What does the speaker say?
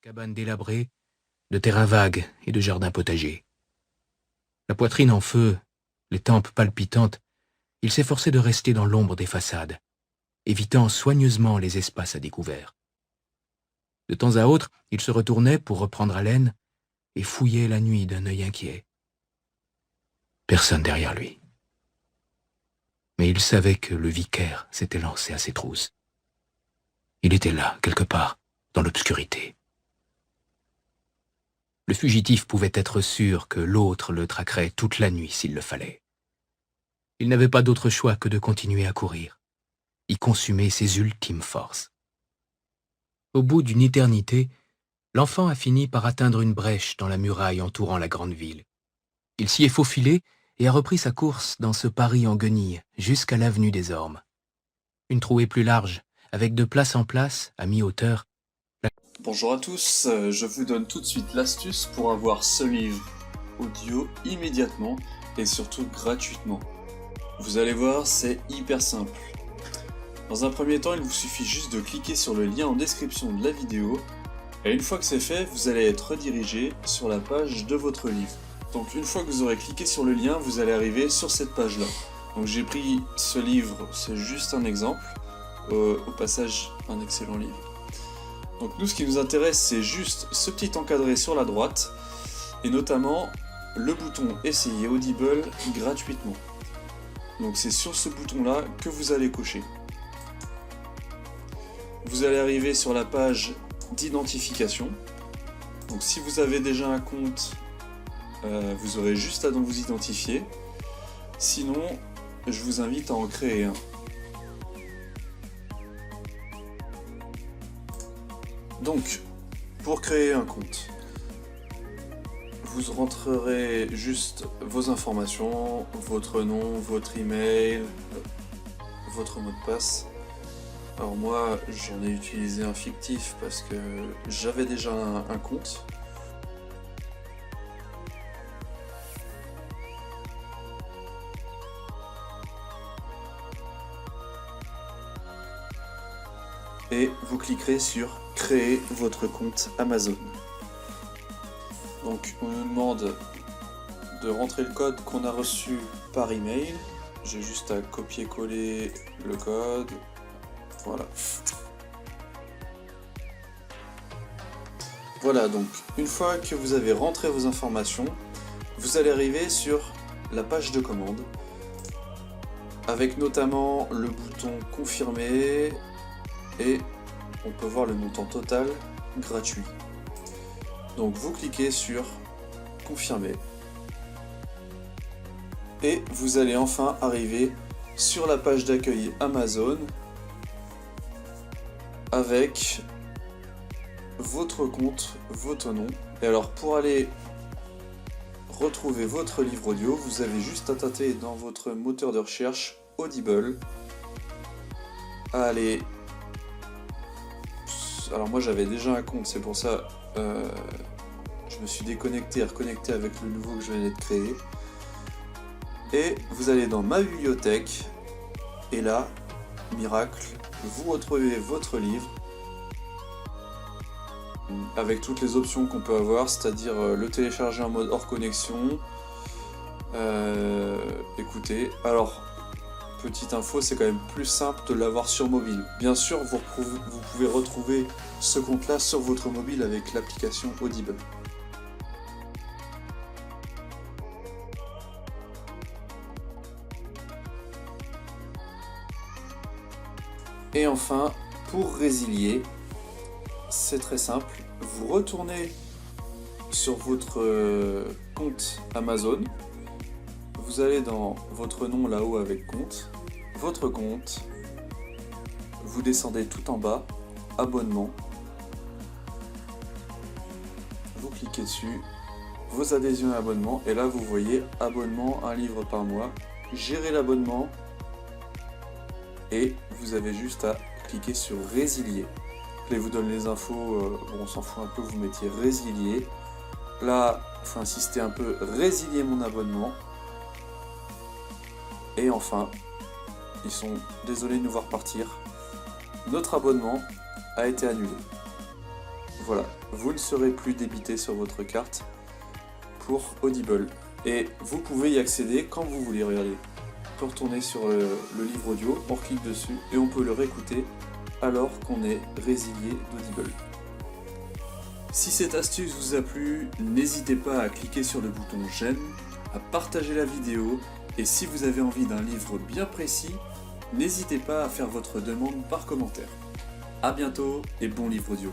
cabanes délabrées, de terrains vagues et de jardins potagers. La poitrine en feu, les tempes palpitantes, il s'efforçait de rester dans l'ombre des façades, évitant soigneusement les espaces à découvert. De temps à autre, il se retournait pour reprendre haleine et fouillait la nuit d'un œil inquiet. Personne derrière lui. Mais il savait que le vicaire s'était lancé à ses trousses. Il était là, quelque part, dans l'obscurité. Le fugitif pouvait être sûr que l'autre le traquerait toute la nuit s'il le fallait. Il n'avait pas d'autre choix que de continuer à courir, y consumer ses ultimes forces. Au bout d'une éternité, l'enfant a fini par atteindre une brèche dans la muraille entourant la grande ville. Il s'y est faufilé et a repris sa course dans ce Paris en guenilles jusqu'à l'avenue des Ormes. Une trouée plus large, avec de place en place, à mi-hauteur. Bonjour à tous, je vous donne tout de suite l'astuce pour avoir ce livre audio immédiatement et surtout gratuitement. Vous allez voir, c'est hyper simple. Dans un premier temps, il vous suffit juste de cliquer sur le lien en description de la vidéo et une fois que c'est fait, vous allez être redirigé sur la page de votre livre. Donc une fois que vous aurez cliqué sur le lien, vous allez arriver sur cette page-là. Donc j'ai pris ce livre, c'est juste un exemple, au passage un excellent livre. Donc nous, ce qui nous intéresse, c'est juste ce petit encadré sur la droite, et notamment le bouton Essayer Audible gratuitement. Donc c'est sur ce bouton-là que vous allez cocher. Vous allez arriver sur la page d'identification. Donc si vous avez déjà un compte, vous aurez juste à vous identifier. Sinon, je vous invite à en créer un. Donc, pour créer un compte, vous rentrerez juste vos informations, votre nom, votre email, votre mot de passe. Alors moi, j'en ai utilisé un fictif parce que j'avais déjà un compte. Et vous cliquerez sur créer votre compte Amazon. Donc on nous demande de rentrer le code qu'on a reçu par email. J'ai juste à copier-coller le code. Voilà. Voilà, donc une fois que vous avez rentré vos informations, vous allez arriver sur la page de commande avec notamment le bouton confirmer. Et on peut voir le montant total gratuit. Donc vous cliquez sur confirmer. Et vous allez enfin arriver sur la page d'accueil Amazon avec votre compte, votre nom. Et alors pour aller retrouver votre livre audio, vous avez juste à taper dans votre moteur de recherche Audible, à aller. Alors moi j'avais déjà un compte, c'est pour ça je me suis déconnecté et reconnecté avec le nouveau que je venais de créer. Et vous allez dans ma bibliothèque et là, miracle, vous retrouvez votre livre avec toutes les options qu'on peut avoir, c'est-à-dire le télécharger en mode hors connexion. Écoutez, alors petite info, c'est quand même plus simple de l'avoir sur mobile. Bien sûr, vous pouvez retrouver ce compte-là sur votre mobile avec l'application Audible. Et enfin, pour résilier, c'est très simple. Vous retournez sur votre compte Amazon. Vous allez dans votre nom là-haut avec compte, votre compte, vous descendez tout en bas, abonnement, vous cliquez dessus, vos adhésions et abonnements, et là vous voyez abonnement, un livre par mois, gérer l'abonnement, et vous avez juste à cliquer sur résilier. Là, il vous donne les infos, bon, on s'en fout un peu, vous mettiez résilier. Là, il faut insister un peu, résilier mon abonnement. Et enfin, ils sont désolés de nous voir partir. Notre abonnement a été annulé. Voilà, vous ne serez plus débité sur votre carte pour Audible. Et vous pouvez y accéder quand vous voulez, regardez. On peut retourner sur le livre audio, on clique dessus et on peut le réécouter alors qu'on est résilié d'Audible. Si cette astuce vous a plu, n'hésitez pas à cliquer sur le bouton j'aime, à partager la vidéo et si vous avez envie d'un livre bien précis, n'hésitez pas à faire votre demande par commentaire. A bientôt et bon livre audio.